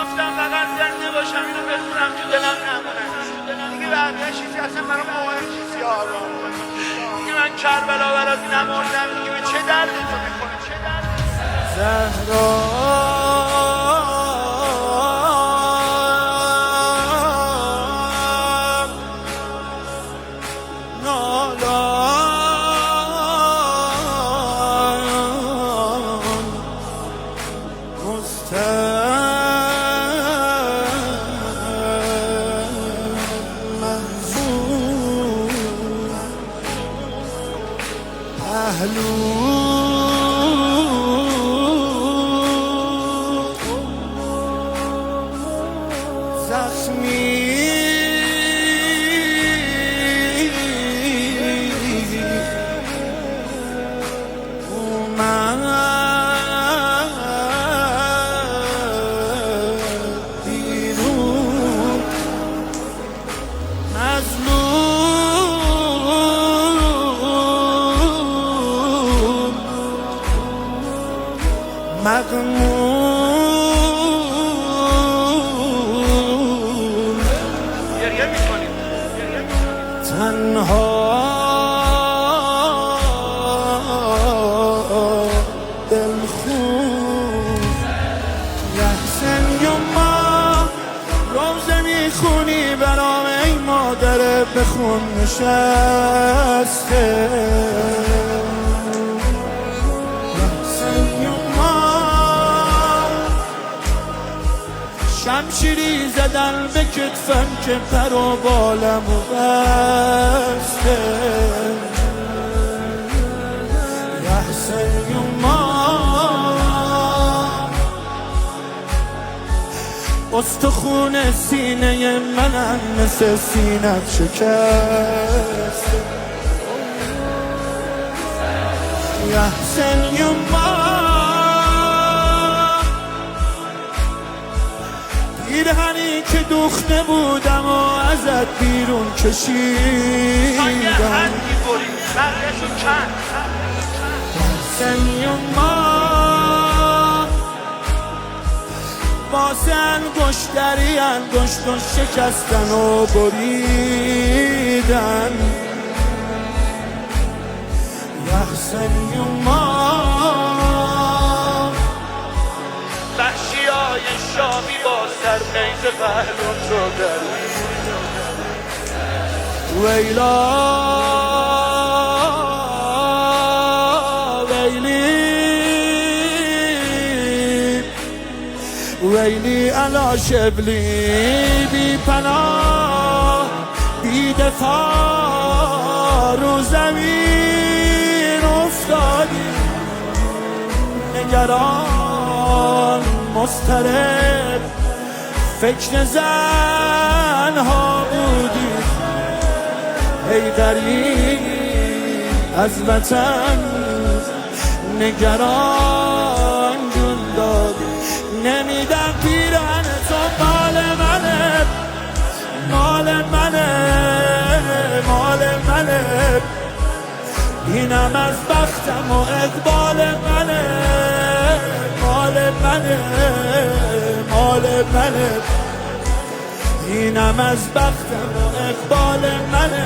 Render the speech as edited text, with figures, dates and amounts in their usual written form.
گفتم فقط زنده باشم اینو بخونم تو دلم نمونه دیگه بقیه چیزی اصلا برام مهم نیست یا آقا دیگه من کربلا برات نمردم دیگه به چه دردی تو میکنه چه دردی مغموم گریه میکنیم تنها دلخون لحسن یما روزه میخونی برام ای مادر بخون نشسته شمشیری زدن به کتفم که پر و بالمو بسته یحسن یما استخون سینه منم مثل سینت شکسته یحسن یما پیرهنی که دوخته بودم و ازت بیرون کشیدم یه حد میبریم برشو کن یحسن یما واسه انگشتری انگشتو شکستن و بریدن یحسن یما وحشی های شامی با سر قیز پهلون تو درید ویلا ویلی ویلی علا شبلی بی پناه بی دفاع رو زمین افتادی نگران مضطرب فکر زنها بودی ای غریب از وطن نگران جون دادی نمیدم پیرهن تو مال منه مال منه مال منه اینم از بختم و اقبال منه مال منه مال منه اینم از بختم و اقبال منه